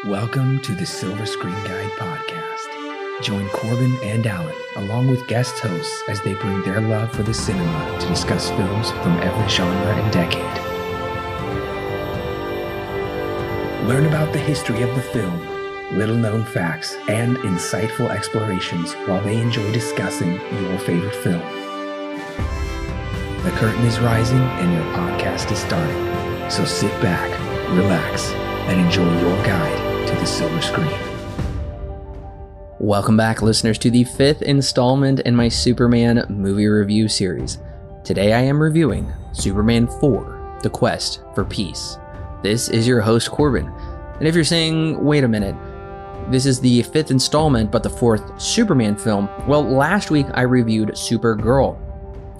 Welcome to the Silver Screen Guide podcast. Join Corbin and Alan, along with guest hosts, as they bring their love for the cinema to discuss films from every genre and decade. Learn about the history of the film, little-known facts, and insightful explorations while they enjoy discussing your favorite film. The curtain is rising and your podcast is starting, so sit back, relax, and enjoy your guide to the silver screen. Welcome back, listeners, to the fifth installment in my Superman movie review series. Today I am reviewing Superman 4, The Quest for Peace. This is your host, Corbin. And if you're saying, wait a minute, this is the fifth installment but the fourth Superman film, well, last week I reviewed Supergirl,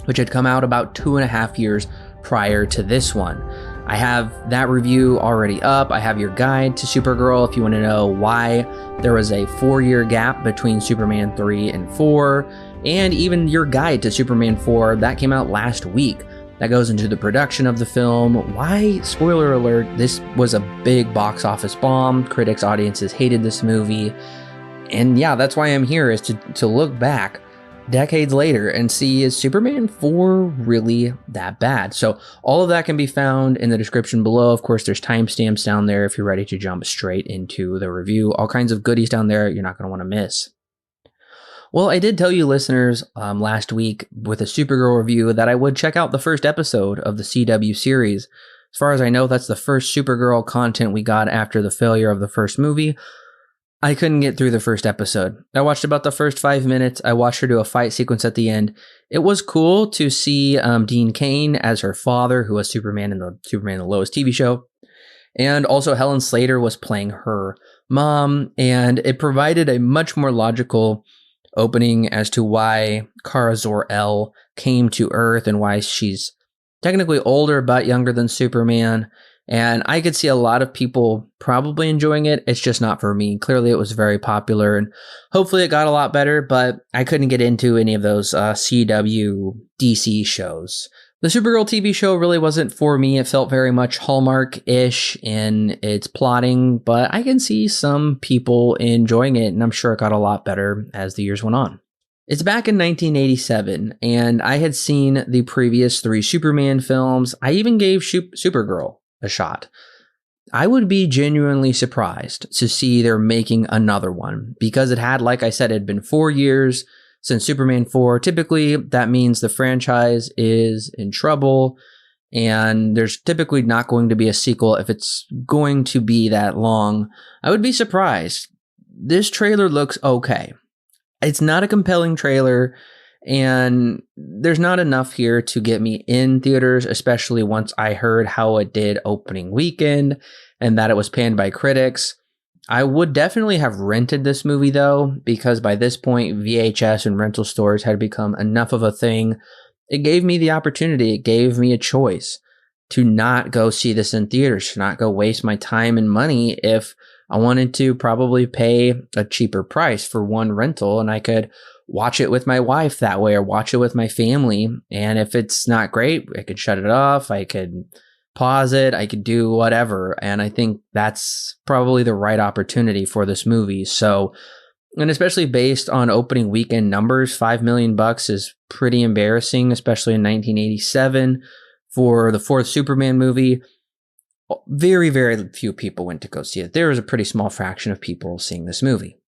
which had come out about 2.5 years prior to this one. I have that review already up. I have your guide to Supergirl if you want to know why there was a 4-year gap between Superman 3 and 4, and even your guide to Superman 4 that came out last week. That goes into the production of the film, why, spoiler alert, this was a big box office bomb. Critics, audiences hated this movie. And yeah, that's why I'm here, is to look back decades later and see, is Superman 4 really that bad? So all of that can be found in the description below. Of course, there's timestamps down there if you're ready to jump straight into the review. All kinds of goodies down there you're not going to want to miss. Well, I did tell you, listeners, last week with a Supergirl review that I would check out the first episode of the CW series. As far as I know, that's the first Supergirl content we got after the failure of the first movie. I couldn't get through the first episode. I watched about the first 5 minutes. I watched her do a fight sequence at the end. It was cool to see Dean Cain as her father, who was Superman in the Superman and Lois TV show. And also Helen Slater was playing her mom. And it provided a much more logical opening as to why Kara Zor-El came to Earth and why she's technically older but younger than Superman. And I could see a lot of people probably enjoying it. It's just not for me. Clearly, it was very popular, and hopefully it got a lot better, but I couldn't get into any of those CW DC shows. The Supergirl TV show really wasn't for me. It felt very much Hallmark-ish in its plotting, but I can see some people enjoying it, and I'm sure it got a lot better as the years went on. It's back in 1987, and I had seen the previous 3 Superman films. I even gave Supergirl a shot. I would be genuinely surprised to see they're making another one, because it had, like I said, it had been 4 years since Superman 4. Typically, that means the franchise is in trouble, and there's typically not going to be a sequel if it's going to be that long. I would be surprised. This trailer looks okay. It's not a compelling trailer, and there's not enough here to get me in theaters, especially once I heard how it did opening weekend and that it was panned by critics. I would definitely have rented this movie, though, because by this point, VHS and rental stores had become enough of a thing. It gave me the opportunity, it gave me a choice to not go see this in theaters, to not go waste my time and money if I wanted to probably pay a cheaper price for one rental, and I could watch it with my wife that way or watch it with my family. And if it's not great, I could shut it off. I could pause it. I could do whatever. And I think that's probably the right opportunity for this movie. So, and especially based on opening weekend numbers, $5 million is pretty embarrassing, especially in 1987 for the 4th Superman movie. Very, very few people went to go see it. There was a pretty small fraction of people seeing this movie.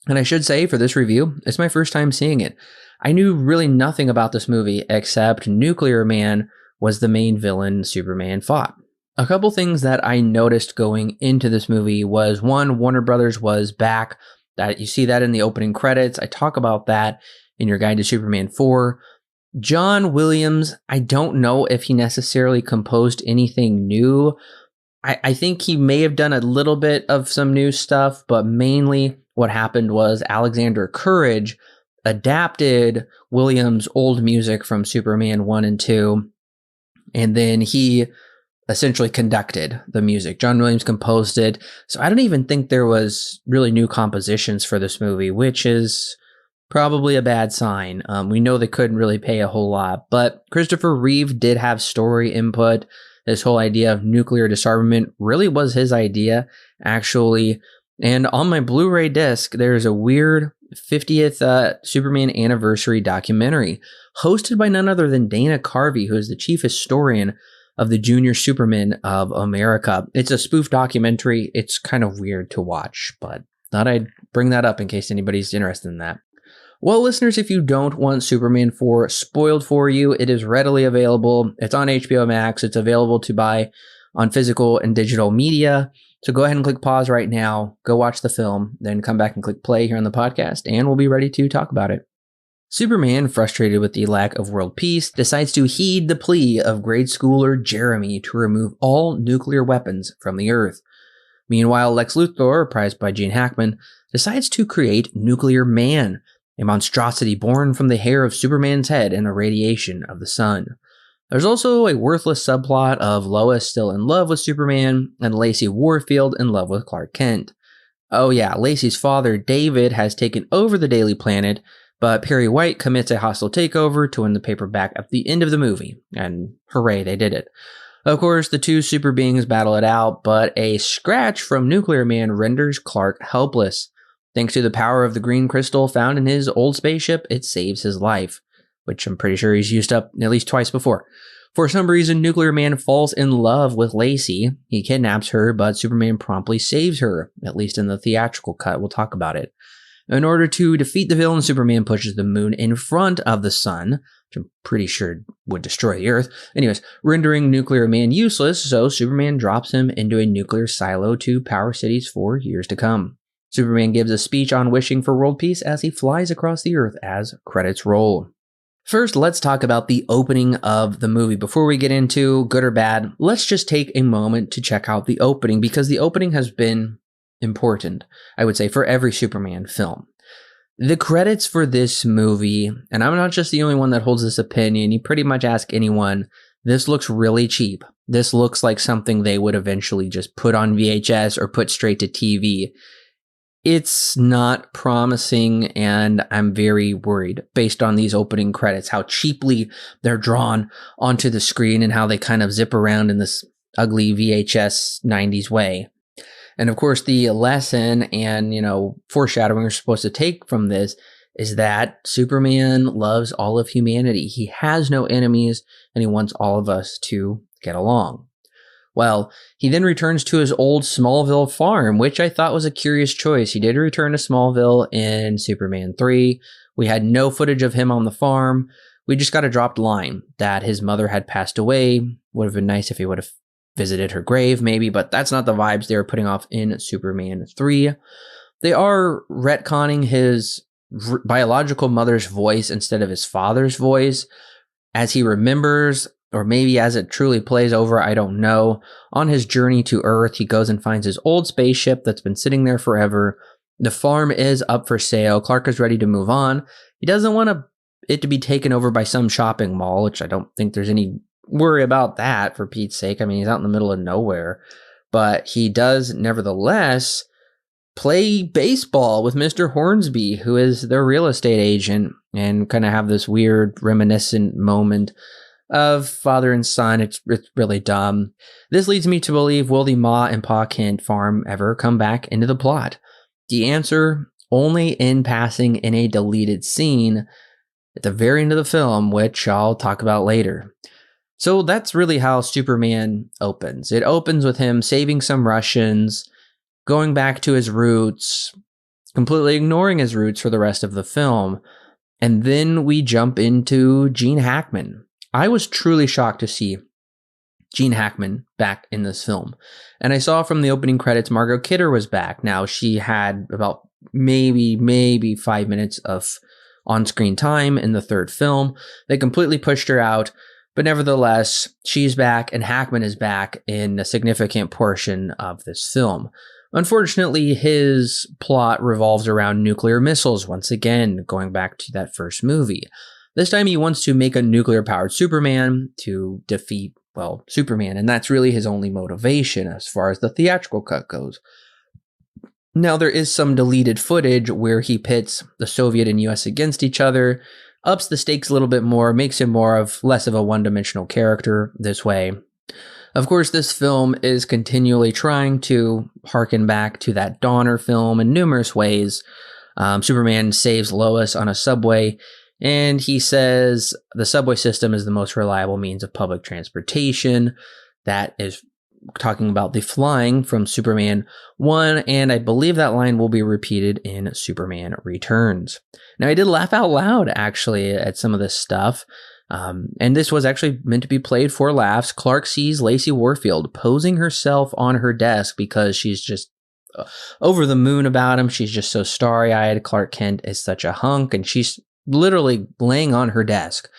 And I should say, for this review, it's my first time seeing it. I knew really nothing about this movie except Nuclear Man was the main villain Superman fought. A couple things that I noticed going into this movie was, one, Warner Brothers was back. That you see that in the opening credits. I talk about that in your guide to Superman 4. John Williams, I don't know if he necessarily composed anything new. I think he may have done a little bit of some new stuff, but mainly what happened was Alexander Courage adapted Williams' old music from Superman 1 and 2, and then he essentially conducted the music. John Williams composed it, so I don't even think there was really new compositions for this movie, which is probably a bad sign. We know they couldn't really pay a whole lot, but Christopher Reeve did have story input. This whole idea of nuclear disarmament really was his idea, actually. And on my Blu-ray disc, there's a weird 50th Superman anniversary documentary hosted by none other than Dana Carvey, who is the chief historian of the Junior Supermen of America. It's a spoof documentary. It's kind of weird to watch, but thought I'd bring that up in case anybody's interested in that. Well, listeners, if you don't want Superman 4 spoiled for you, it is readily available. It's on HBO Max. It's available to buy on physical and digital media. So go ahead and click pause right now, go watch the film, then come back and click play here on the podcast, and we'll be ready to talk about it. Superman, frustrated with the lack of world peace, decides to heed the plea of grade schooler Jeremy to remove all nuclear weapons from the Earth. Meanwhile, Lex Luthor, prized by Gene Hackman, decides to create Nuclear Man, a monstrosity born from the hair of Superman's head and the radiation of the sun. There's also a worthless subplot of Lois still in love with Superman and Lacey Warfield in love with Clark Kent. Oh yeah, Lacey's father, David, has taken over the Daily Planet, but Perry White commits a hostile takeover to win the paper back at the end of the movie, and hooray, they did it. Of course, the two super beings battle it out, but a scratch from Nuclear Man renders Clark helpless. Thanks to the power of the green crystal found in his old spaceship, it saves his life, which I'm pretty sure he's used up at least twice before. For some reason, Nuclear Man falls in love with Lacey. He kidnaps her, but Superman promptly saves her, at least in the theatrical cut. We'll talk about it. In order to defeat the villain, Superman pushes the moon in front of the sun, which I'm pretty sure would destroy the Earth. Anyways, rendering Nuclear Man useless, so Superman drops him into a nuclear silo to power cities for years to come. Superman gives a speech on wishing for world peace as he flies across the Earth as credits roll. First, let's talk about the opening of the movie. Before we get into good or bad, let's just take a moment to check out the opening, because the opening has been important, I would say, for every Superman film. The credits for this movie, and I'm not just the only one that holds this opinion, you pretty much ask anyone, this looks really cheap. This looks like something they would eventually just put on VHS or put straight to TV. It's not promising, and I'm very worried based on these opening credits, how cheaply they're drawn onto the screen and how they kind of zip around in this ugly VHS 90s way. And of course, the lesson and, foreshadowing we're supposed to take from this is that Superman loves all of humanity. He has no enemies, and he wants all of us to get along. Well, he then returns to his old Smallville farm, which I thought was a curious choice. He did return to Smallville in Superman 3. We had no footage of him on the farm. We just got a dropped line that his mother had passed away. Would have been nice if he would have visited her grave, maybe, but that's not the vibes they were putting off in Superman 3. They are retconning his biological mother's voice instead of his father's voice as he remembers, or maybe as it truly plays over, I don't know. On his journey to Earth, he goes and finds his old spaceship that's been sitting there forever. The farm is up for sale. Clark is ready to move on. He doesn't want it to be taken over by some shopping mall, which I don't think there's any worry about that, for Pete's sake. I mean, he's out in the middle of nowhere. But he does, nevertheless, play baseball with Mr. Hornsby, who is their real estate agent, and kind of have this weird reminiscent moment of father and son. It's really dumb. This leads me to believe, will the Ma and Pa Kent farm ever come back into the plot? The answer, only in passing in a deleted scene at the very end of the film, which I'll talk about later. So that's really how Superman opens. It opens with him saving some Russians, going back to his roots, completely ignoring his roots for the rest of the film. And then we jump into Gene Hackman. I was truly shocked to see Gene Hackman back in this film. And I saw from the opening credits, Margot Kidder was back. Now, she had about maybe 5 minutes of on-screen time in the third film. They completely pushed her out. But nevertheless, she's back, and Hackman is back in a significant portion of this film. Unfortunately, his plot revolves around nuclear missiles once again, going back to that first movie. This time he wants to make a nuclear-powered Superman to defeat, Superman, and that's really his only motivation as far as the theatrical cut goes. Now, there is some deleted footage where he pits the Soviet and US against each other, ups the stakes a little bit more, makes him less of a one-dimensional character this way. Of course, this film is continually trying to harken back to that Donner film in numerous ways. Superman saves Lois on a subway, and he says the subway system is the most reliable means of public transportation. That is talking about the flying from Superman 1, and I believe that line will be repeated in Superman Returns. Now, I did laugh out loud, actually, at some of this stuff. And this was actually meant to be played for laughs. Clark sees Lacey Warfield posing herself on her desk because she's just over the moon about him. She's just so starry-eyed. Clark Kent is such a hunk, and she's literally laying on her desk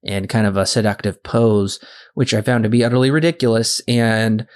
in kind of a seductive pose, which I found to be utterly ridiculous. And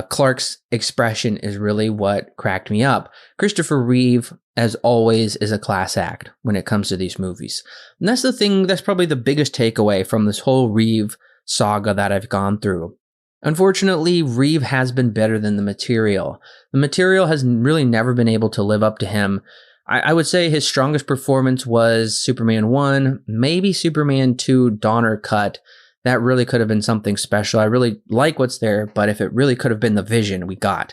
Clark's expression is really what cracked me up. Christopher Reeve, as always, is a class act when it comes to these movies. And that's the thing, that's probably the biggest takeaway from this whole Reeve saga that I've gone through. Unfortunately, Reeve has been better than the material. The material has really never been able to live up to him. I would say his strongest performance was Superman 1, there Superman 2 Donner cut. That really could have been something special. I really like what's there, but if it really could have been the vision we got.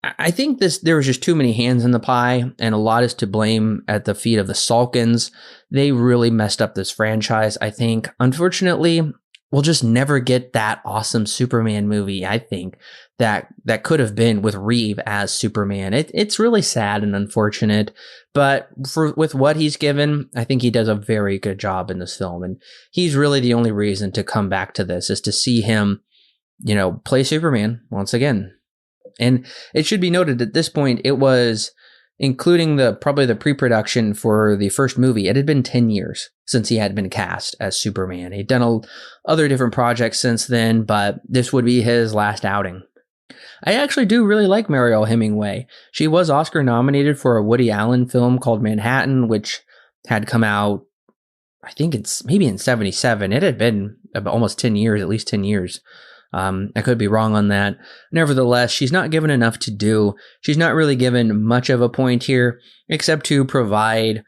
I think there was just too many hands in the pie, and a lot is to blame at the feet of the Salkins. They really messed up this franchise, I think. Unfortunately, we'll just never get that awesome Superman movie, I think, that could have been with Reeve as Superman. It's really sad and unfortunate, but with what he's given, I think he does a very good job in this film, and he's really the only reason to come back to this, is to see him, play Superman once again. And it should be noted at this point, it was, including probably the pre-production for the first movie, it had been 10 years since he had been cast as Superman. He'd done other different projects since then, but this would be his last outing. I actually do really like Mariel Hemingway. She was Oscar nominated for a Woody Allen film called Manhattan, which had come out, I think it's maybe in 77. It had been almost 10 years, at least 10 years. I could be wrong on that. Nevertheless, she's not given enough to do. She's not really given much of a point here, except to provide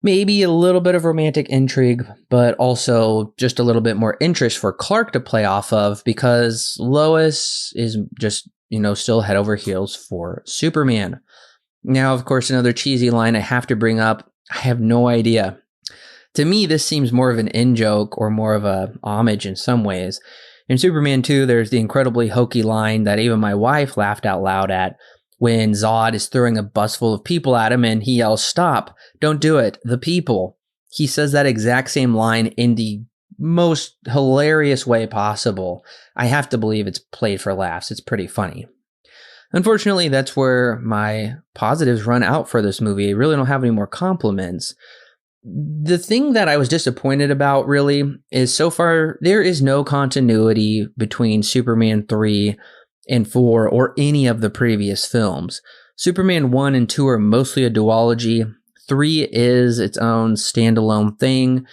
maybe a little bit of romantic intrigue, but also just a little bit more interest for Clark to play off of, because Lois is just, still head over heels for Superman. Now, of course, another cheesy line I have to bring up. I have no idea. To me, this seems more of an in-joke or more of a homage in some ways. In Superman 2, there's the incredibly hokey line that even my wife laughed out loud at when Zod is throwing a bus full of people at him and he yells, "Stop, don't do it, the people." He says that exact same line in the most hilarious way possible. I have to believe it's played for laughs. It's pretty funny. Unfortunately, that's where my positives run out for this movie. I really don't have any more compliments. The thing that I was disappointed about, really, is so far there is no continuity between Superman 3 and 4 or any of the previous films. Superman 1 and 2 are mostly a duology. 3 is its own standalone thing.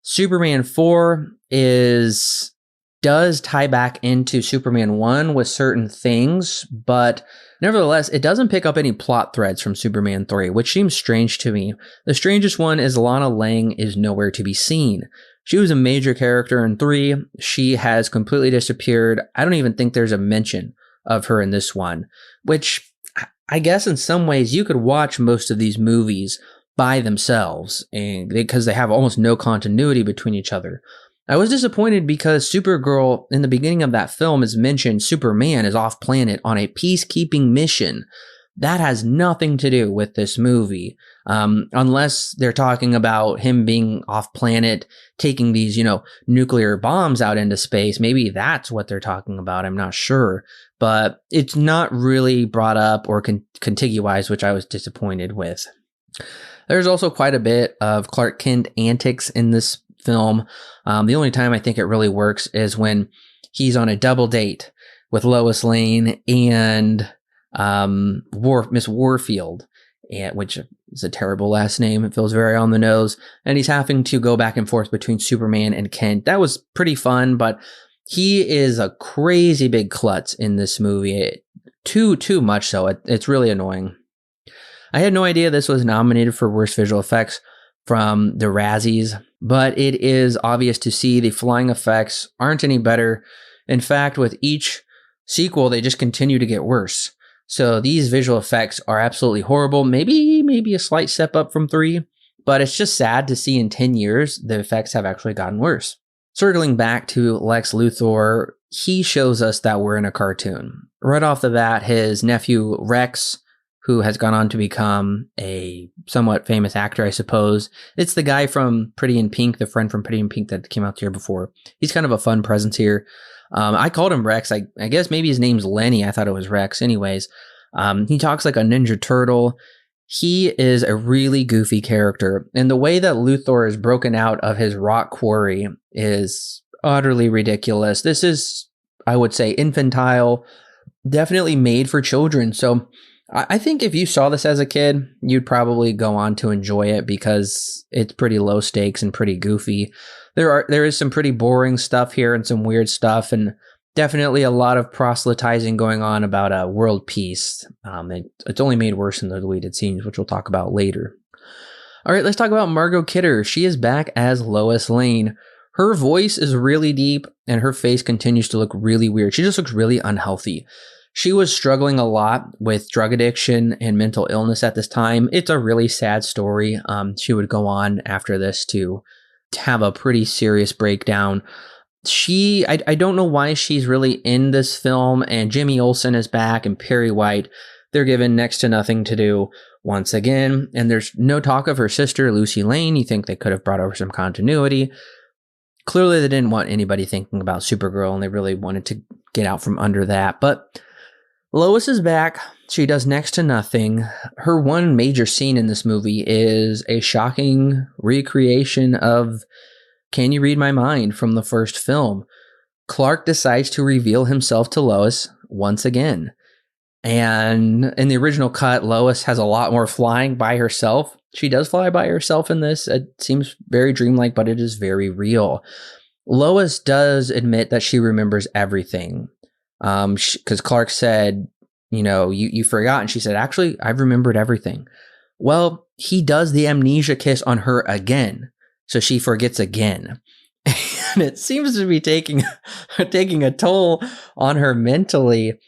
Superman 4 does tie back into Superman 1 with certain things, but nevertheless, it doesn't pick up any plot threads from Superman 3, which seems strange to me. The strangest one is Lana Lang is nowhere to be seen. She was a major character in 3. She has completely disappeared. I don't even think there's a mention of her in this one, which I guess in some ways you could watch most of these movies by themselves, and because they have almost no continuity between each other. I was disappointed because Supergirl, in the beginning of that film, is mentioned Superman is off planet on a peacekeeping mission. That has nothing to do with this movie, unless they're talking about him being off planet, taking these, nuclear bombs out into space. Maybe that's what they're talking about. I'm not sure, but it's not really brought up or contiguized, which I was disappointed with. There's also quite a bit of Clark Kent antics in this film. The only time I think it really works is when he's on a double date with Lois Lane and Miss Warfield, which is a terrible last name. It feels very on the nose. And he's having to go back and forth between Superman and Kent. That was pretty fun, but he is a crazy big klutz in this movie. Too much so. It's really annoying. I had no idea this was nominated for Worst Visual Effects from the Razzies, but it is obvious to see the flying effects aren't any better. In fact, with each sequel, they just continue to get worse. So these visual effects are absolutely horrible. Maybe a slight step up from 3, but it's just sad to see in 10 years, the effects have actually gotten worse. Circling back to Lex Luthor, he shows us that we're in a cartoon. Right off the bat, his nephew Rex, who has gone on to become a somewhat famous actor, I suppose. It's the guy from Pretty in Pink, the friend from Pretty in Pink that came out the year before. He's kind of a fun presence here. I called him Rex. I guess maybe his name's Lenny. I thought it was Rex anyways. He talks like a Ninja Turtle. He is a really goofy character. And the way that Luthor is broken out of his rock quarry is utterly ridiculous. This is, I would say, infantile, definitely made for children. So I think if you saw this as a kid, you'd probably go on to enjoy it because it's pretty low stakes and pretty goofy. There is some pretty boring stuff here and some weird stuff, and definitely a lot of proselytizing going on about world peace. It's only made worse in the deleted scenes, which we'll talk about later. All right, let's talk about Margot Kidder. She is back as Lois Lane. Her voice is really deep, and her face continues to look really weird. She just looks really unhealthy. She was struggling a lot with drug addiction and mental illness at this time. It's a really sad story. She would go on after this to have a pretty serious breakdown. I don't know why she's really in this film, and Jimmy Olsen is back and Perry White. They're given next to nothing to do once again, and there's no talk of her sister, Lucy Lane. You think they could have brought over some continuity. Clearly, they didn't want anybody thinking about Supergirl, and they really wanted to get out from under that, but Lois is back. She does next to nothing. Her one major scene in this movie is a shocking recreation of Can You Read My Mind from the first film. Clark decides to reveal himself to Lois once again. And in the original cut, Lois has a lot more flying by herself. She does fly by herself in this. It seems very dreamlike, but it is very real. Lois does admit that she remembers everything. Because Clark said, you forgot. And she said, actually, I've remembered everything. Well, he does the amnesia kiss on her again. So she forgets again. And it seems to be taking a toll on her mentally.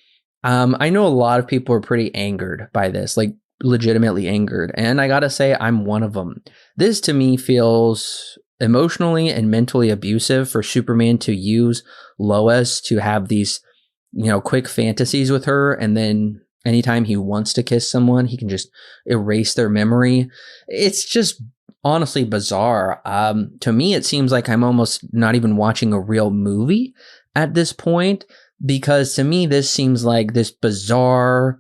I know a lot of people are pretty angered by this, like legitimately angered. And I gotta say, I'm one of them. This to me feels emotionally and mentally abusive for Superman to use Lois to have these quick fantasies with her, and then anytime he wants to kiss someone, he can just erase their memory. It's just honestly bizarre. To me, it seems like I'm almost not even watching a real movie at this point, because to me, this seems like this bizarre,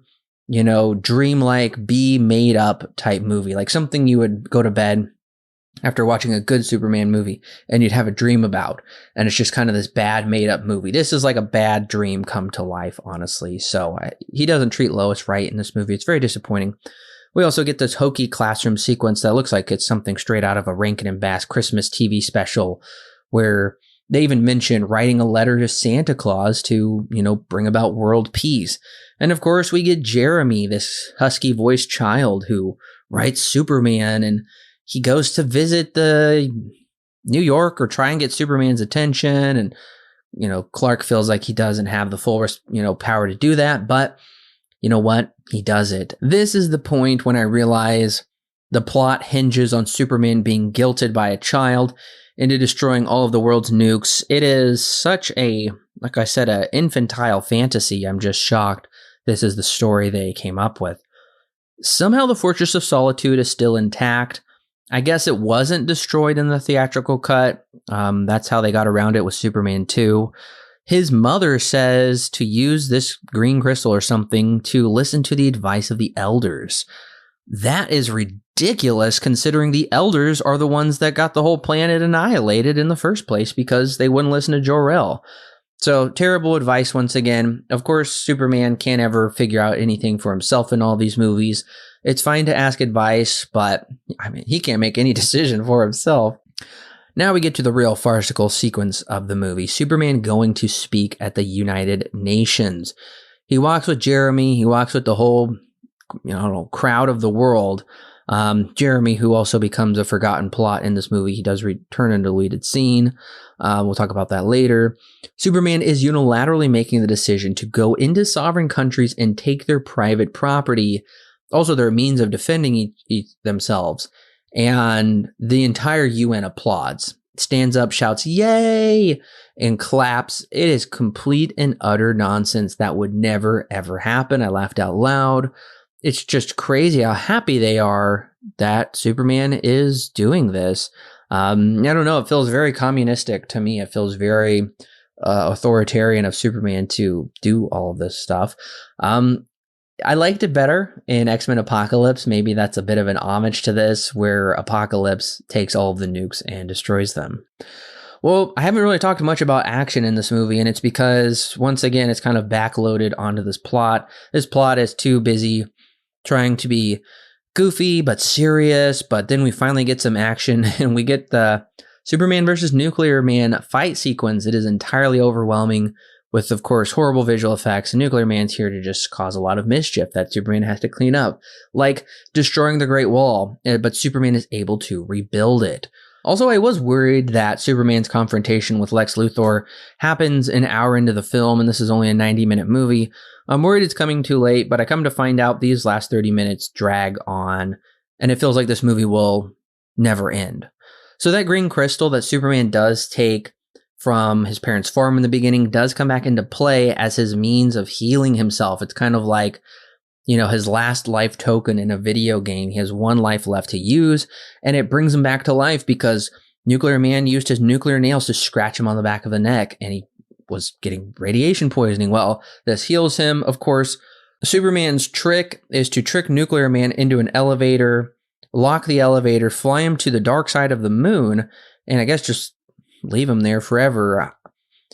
dreamlike, be made up type movie, like something you would go to bed after watching a good Superman movie and you'd have a dream about, and it's just kind of this bad made up movie. This is like a bad dream come to life, honestly. So he doesn't treat Lois right in this movie. It's very disappointing. We also get this hokey classroom sequence that looks like it's something straight out of a Rankin and Bass Christmas TV special, where they even mention writing a letter to Santa Claus to, bring about world peace. And of course, we get Jeremy, this husky voiced child who writes Superman, and he goes to visit the New York or try and get Superman's attention. And, Clark feels like he doesn't have the full, power to do that. But you know what? He does it. This is the point when I realize the plot hinges on Superman being guilted by a child into destroying all of the world's nukes. It is such a, like I said, an infantile fantasy. I'm just shocked this is the story they came up with. Somehow the Fortress of Solitude is still intact. I guess it wasn't destroyed in the theatrical cut. That's how they got around it with Superman 2. His mother says to use this green crystal or something to listen to the advice of the elders. That is ridiculous, considering the elders are the ones that got the whole planet annihilated in the first place because they wouldn't listen to Jor-El. So terrible advice once again. Of course, Superman can't ever figure out anything for himself in all these movies. It's fine to ask advice, but he can't make any decision for himself. Now we get to the real farcical sequence of the movie. Superman going to speak at the United Nations. He walks with Jeremy. He walks with the whole, crowd of the world. Jeremy, who also becomes a forgotten plot in this movie, he does return in a deleted scene. We'll talk about that later. Superman is unilaterally making the decision to go into sovereign countries and take their private property, also their means of defending themselves. And the entire UN applauds, stands up, shouts, "Yay!" and claps. It is complete and utter nonsense. That would never, ever happen. I laughed out loud. It's just crazy how happy they are that Superman is doing this. I don't know. It feels very communistic to me. It feels very authoritarian of Superman to do all of this stuff. I liked it better in X-Men Apocalypse. Maybe that's a bit of an homage to this, where Apocalypse takes all of the nukes and destroys them. Well, I haven't really talked much about action in this movie, and it's because, once again, it's kind of backloaded onto this plot. This plot is too busy trying to be goofy but serious, but then we finally get some action, and we get the Superman versus Nuclear Man fight sequence. It is entirely overwhelming, with, of course, horrible visual effects. Nuclear Man's here to just cause a lot of mischief that Superman has to clean up, like destroying the Great Wall, but Superman is able to rebuild it. Also, I was worried that Superman's confrontation with Lex Luthor happens an hour into the film, and this is only a 90-minute movie. I'm worried it's coming too late, but I come to find out these last 30 minutes drag on, and it feels like this movie will never end. So that green crystal that Superman does take from his parents' farm in the beginning does come back into play as his means of healing himself. It's kind of like, his last life token in a video game. He has one life left to use, and it brings him back to life because Nuclear Man used his nuclear nails to scratch him on the back of the neck, and he was getting radiation poisoning. Well, this heals him. Of course, Superman's trick is to trick Nuclear Man into an elevator, lock the elevator, fly him to the dark side of the moon, and I guess just leave him there forever.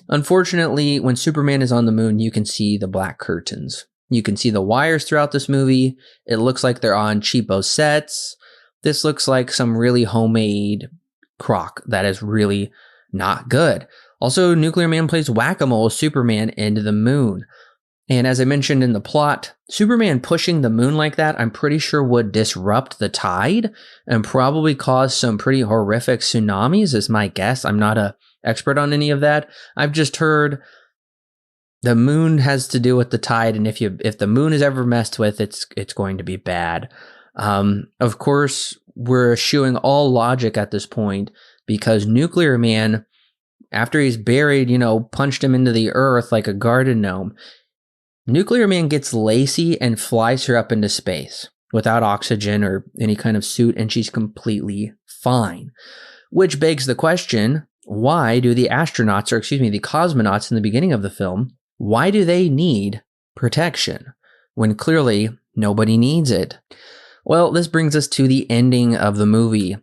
Unfortunately, when Superman is on the moon, you can see the black curtains. You can see the wires throughout this movie. It looks like they're on cheapo sets. This looks like some really homemade crock that is really not good. Also, Nuclear Man plays whack-a-mole with Superman into the moon. And as I mentioned in the plot, Superman pushing the moon like that, I'm pretty sure would disrupt the tide and probably cause some pretty horrific tsunamis, is my guess. I'm not an expert on any of that. I've just heard the moon has to do with the tide, and if the moon is ever messed with, it's going to be bad. Of course, we're eschewing all logic at this point because Nuclear Man, after he's buried, punched him into the earth like a garden gnome. Nuclear Man gets Lacey and flies her up into space without oxygen or any kind of suit, and she's completely fine. Which begs the question, why do the cosmonauts in the beginning of the film, why do they need protection when clearly nobody needs it? Well, this brings us to the ending of the movie.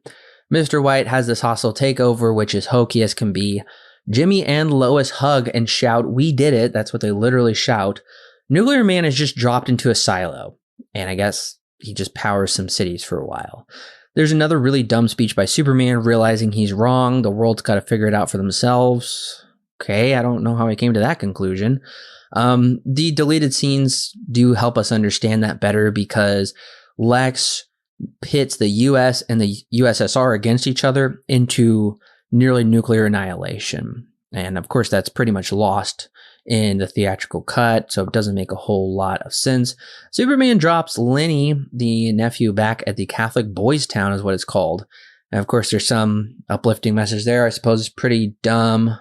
Mr. White has this hostile takeover, which is hokey as can be. Jimmy and Lois hug and shout, "We did it." That's what they literally shout. Nuclear Man is just dropped into a silo, and I guess he just powers some cities for a while. There's another really dumb speech by Superman, realizing he's wrong. The world's got to figure it out for themselves. Okay, I don't know how he came to that conclusion. The deleted scenes do help us understand that better because Lex pits the US and the USSR against each other into nearly nuclear annihilation. And of course, that's pretty much lost in the theatrical cut, so it doesn't make a whole lot of sense. Superman drops Lenny, the nephew, back at the Catholic boys' town, is what it's called. And of course, there's some uplifting message there. I suppose it's pretty dumb.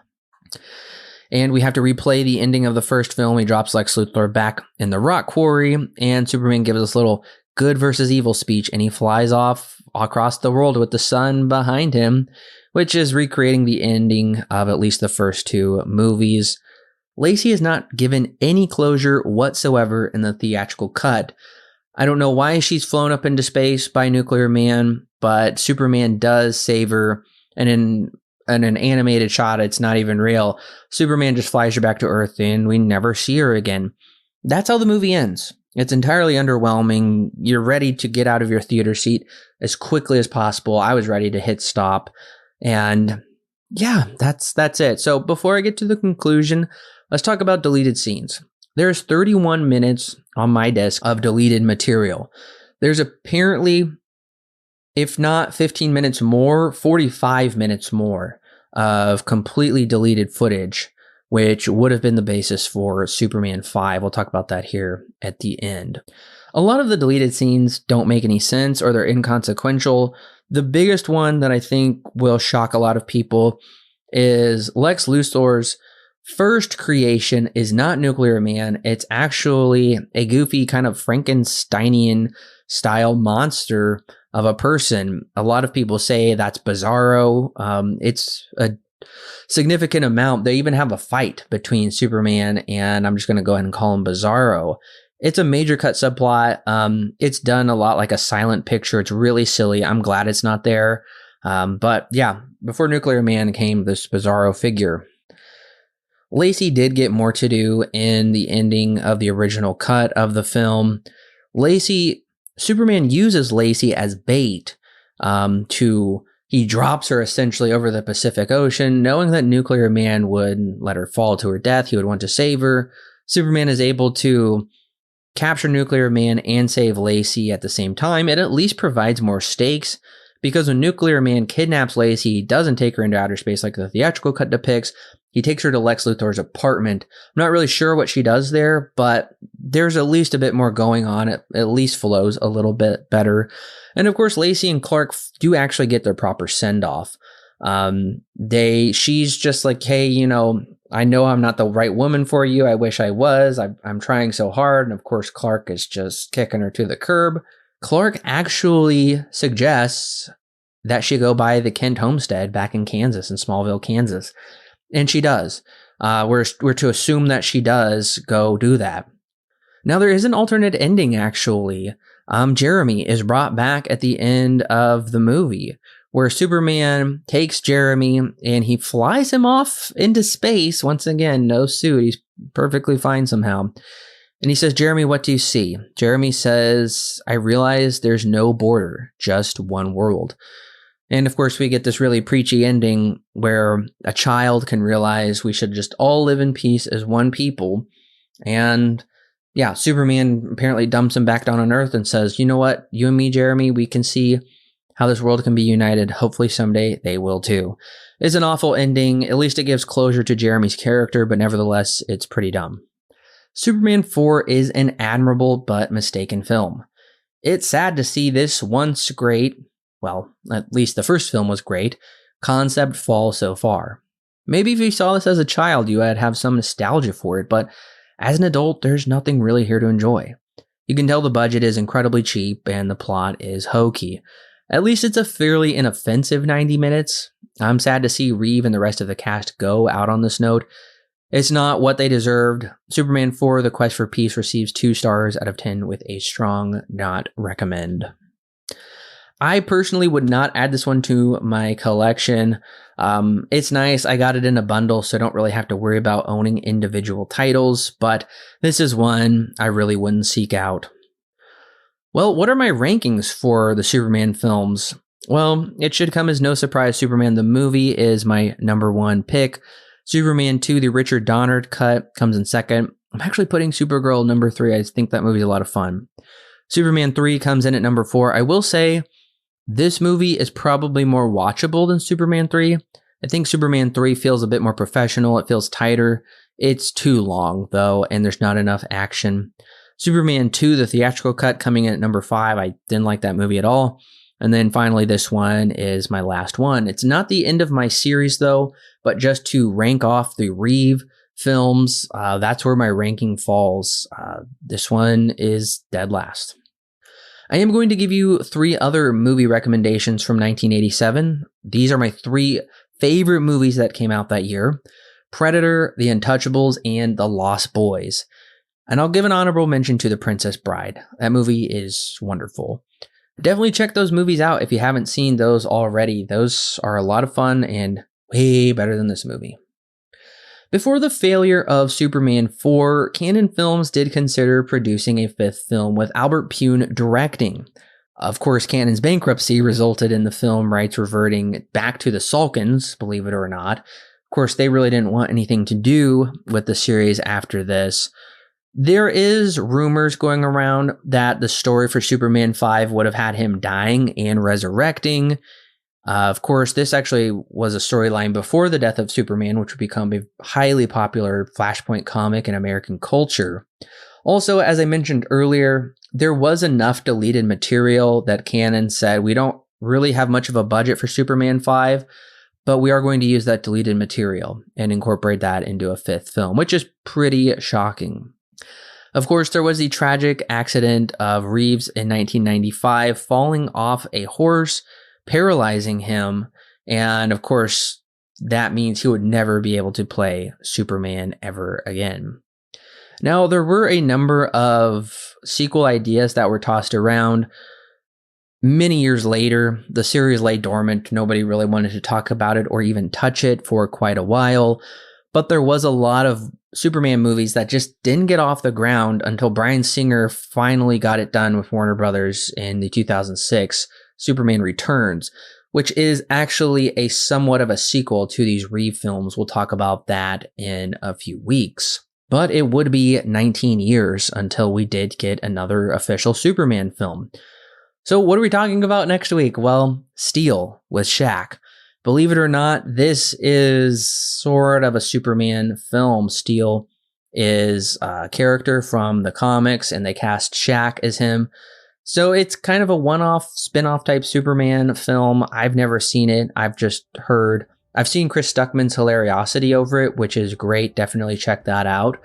And we have to replay the ending of the first film. He drops Lex Luthor back in the rock quarry, and Superman gives us a little good versus evil speech, and he flies off across the world with the sun behind him, which is recreating the ending of at least the first two movies. Lacey is not given any closure whatsoever in the theatrical cut. I don't know why she's flown up into space by Nuclear Man, but Superman does save her, and in an animated shot, it's not even real. Superman just flies her back to Earth, and we never see her again. That's how the movie ends. It's entirely underwhelming. You're ready to get out of your theater seat as quickly as possible. I was ready to hit stop. And yeah, that's it. So before I get to the conclusion, let's talk about deleted scenes. There's 31 minutes on my disc of deleted material. There's apparently if not 15 minutes more, 45 minutes more of completely deleted footage, which would have been the basis for Superman 5. We'll talk about that here at the end. A lot of the deleted scenes don't make any sense or they're inconsequential. The biggest one that I think will shock a lot of people is Lex Luthor's first creation is not Nuclear Man. It's actually a goofy kind of Frankensteinian style monster of a person. A lot of people say that's Bizarro. It's a significant amount. They even have a fight between Superman and I'm just going to go ahead and call him Bizarro. It's a major cut subplot. It's done a lot like a silent picture. It's really silly. I'm glad it's not there. But yeah, before Nuclear Man came this Bizarro figure. Lacey did get more to do in the ending of the original cut of the film. Superman uses Lacey as bait he drops her essentially over the Pacific Ocean, knowing that Nuclear Man would let her fall to her death. He would want to save her. Superman is able to capture Nuclear Man and save Lacey at the same time. It at least provides more stakes because when Nuclear Man kidnaps Lacey, he doesn't take her into outer space like the theatrical cut depicts. He takes her to Lex Luthor's apartment. I'm not really sure what she does there, but there's at least a bit more going on. It at least flows a little bit better. And of course, Lacey and Clark do actually get their proper send-off. She's just like, hey, I know I'm not the right woman for you. I wish I was. I'm trying so hard. And of course, Clark is just kicking her to the curb. Clark actually suggests that she go buy the Kent homestead back in Kansas, in Smallville, Kansas. And she does. We're to assume that she does go do that. Now, there is an alternate ending, actually. Jeremy is brought back at the end of the movie, where Superman takes Jeremy and he flies him off into space. Once again, no suit. He's perfectly fine somehow. And he says, Jeremy, what do you see? Jeremy says, I realize there's no border, just one world. And of course, we get this really preachy ending where a child can realize we should just all live in peace as one people. And yeah, Superman apparently dumps him back down on Earth and says, you know what? You and me, Jeremy, we can see how this world can be united. Hopefully someday they will too. It's an awful ending. At least it gives closure to Jeremy's character, but nevertheless, it's pretty dumb. Superman 4 is an admirable but mistaken film. It's sad to see this once great, well, at least the first film was great, concept fall so far. Maybe if you saw this as a child, you would have some nostalgia for it, but as an adult, there's nothing really here to enjoy. You can tell the budget is incredibly cheap and the plot is hokey. At least it's a fairly inoffensive 90 minutes. I'm sad to see Reeve and the rest of the cast go out on this note. It's not what they deserved. Superman 4, The Quest for Peace receives 2 stars out of 10 with a strong not recommend. I personally would not add this one to my collection. It's nice. I got it in a bundle, so I don't really have to worry about owning individual titles, but this is one I really wouldn't seek out. Well, what are my rankings for the Superman films? Well, it should come as no surprise Superman the movie is my number 1 pick. Superman 2, the Richard Donner cut, comes in second. I'm actually putting Supergirl number 3. I think that movie's a lot of fun. Superman 3 comes in at number 4. I will say this movie is probably more watchable than Superman 3. I think Superman 3 feels a bit more professional. It feels tighter. It's too long, though, and there's not enough action. Superman 2, the theatrical cut, coming in at number 5. I didn't like that movie at all. And then finally, this one is my last one. It's not the end of my series, though, but just to rank off the Reeve films, that's where my ranking falls. This one is dead last. I am going to give you 3 other movie recommendations from 1987. These are my 3 favorite movies that came out that year: Predator, The Untouchables, and The Lost Boys. And I'll give an honorable mention to The Princess Bride. That movie is wonderful. Definitely check those movies out if you haven't seen those already. Those are a lot of fun and way better than this movie. Before the failure of Superman 4, Cannon Films did consider producing a 5th film with Albert Pune directing. Of course, Cannon's bankruptcy resulted in the film rights reverting back to the Salkins, believe it or not. Of course, they really didn't want anything to do with the series after this. There is rumors going around that the story for Superman 5 would have had him dying and resurrecting. Of course, this actually was a storyline before the death of Superman, which would become a highly popular Flashpoint comic in American culture. Also, as I mentioned earlier, there was enough deleted material that canon said we don't really have much of a budget for Superman 5, but we are going to use that deleted material and incorporate that into a fifth film, which is pretty shocking. Of course, there was the tragic accident of Reeves in 1995 falling off a horse, paralyzing him, and of course, that means he would never be able to play Superman ever again. Now, there were a number of sequel ideas that were tossed around. Many years later, the series lay dormant. Nobody really wanted to talk about it or even touch it for quite a while. But there was a lot of Superman movies that just didn't get off the ground until Bryan Singer finally got it done with Warner Brothers in the 2006 Superman Returns, which is actually a somewhat of a sequel to these Reeve films. We'll talk about that in a few weeks. But it would be 19 years until we did get another official Superman film. So what are we talking about next week? Well, Steel with Shaq. Believe it or not, this is sort of a Superman film. Steel is a character from the comics, and they cast Shaq as him. So it's kind of a one-off, spin-off type Superman film. I've never seen it. I've just heard. I've seen Chris Stuckman's hilariosity over it, which is great. Definitely check that out.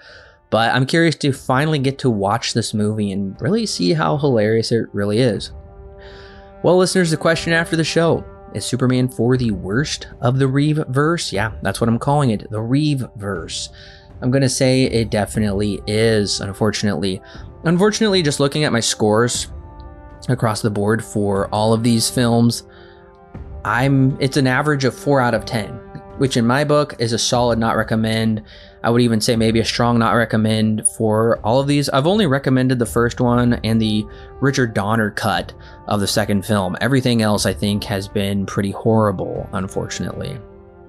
But I'm curious to finally get to watch this movie and really see how hilarious it really is. Well, listeners, the question after the show: is Superman 4 the worst of the Reeveverse? Yeah, that's what I'm calling it, the Reeveverse. I'm going to say it definitely is, unfortunately. Unfortunately, just looking at my scores across the board for all of these films, it's an average of 4 out of 10, which in my book is a solid not recommend. I would even say maybe a strong not recommend for all of these. I've only recommended the first one and the Richard Donner cut of the second film. Everything else I think has been pretty horrible, unfortunately.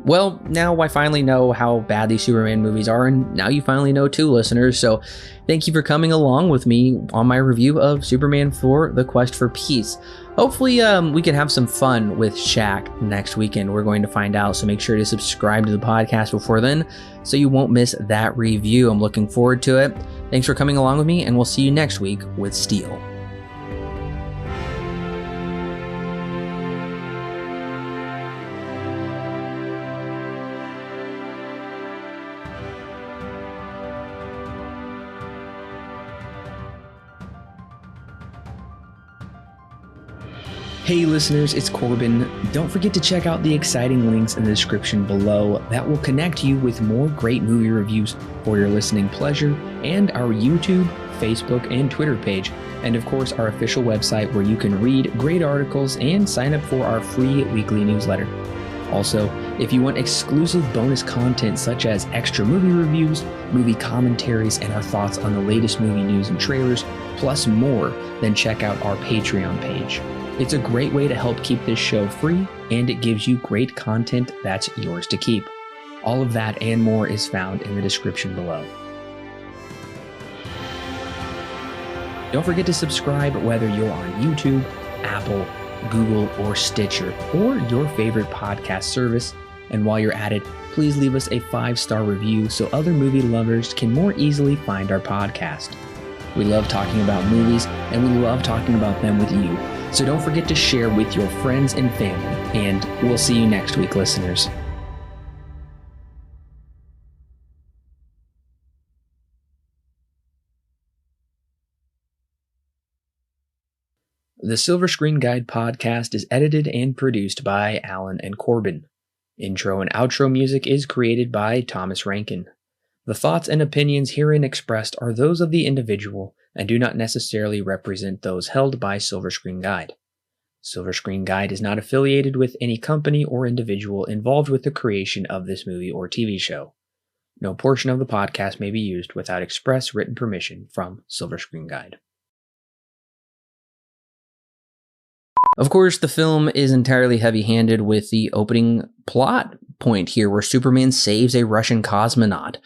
Well, now I finally know how bad these Superman movies are, and now you finally know too, listeners. So thank you for coming along with me on my review of Superman 4, The Quest for Peace. Hopefully we can have some fun with Shaq next weekend. We're going to find out, so make sure to subscribe to the podcast before then so you won't miss that review. I'm looking forward to it. Thanks for coming along with me, and we'll see you next week with Steel. Hey listeners, it's Corbin. Don't forget to check out the exciting links in the description below that will connect you with more great movie reviews for your listening pleasure, and our YouTube, Facebook, and Twitter page, and of course our official website where you can read great articles and sign up for our free weekly newsletter. Also, if you want exclusive bonus content such as extra movie reviews, movie commentaries, and our thoughts on the latest movie news and trailers, plus more, then check out our Patreon page. It's a great way to help keep this show free, and it gives you great content that's yours to keep. All of that and more is found in the description below. Don't forget to subscribe whether you're on YouTube, Apple, Google, or Stitcher, or your favorite podcast service. And while you're at it, please leave us a 5-star review so other movie lovers can more easily find our podcast. We love talking about movies, and we love talking about them with you. So don't forget to share with your friends and family, and we'll see you next week, listeners. The Silver Screen Guide podcast is edited and produced by Alan and Corbin. Intro and outro music is created by Thomas Rankin. The thoughts and opinions herein expressed are those of the individual and do not necessarily represent those held by Silver Screen Guide. Silver Screen Guide is not affiliated with any company or individual involved with the creation of this movie or TV show. No portion of the podcast may be used without express written permission from Silver Screen Guide. Of course, the film is entirely heavy-handed with the opening plot point here, where Superman saves a Russian cosmonaut.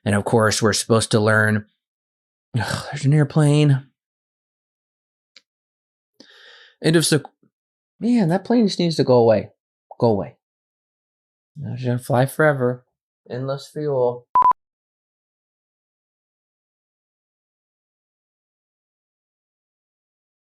And of course, we're supposed to learn Ugh, there's an airplane. Man, that plane just needs to go away. Go away. Now it's gonna fly forever. Endless fuel.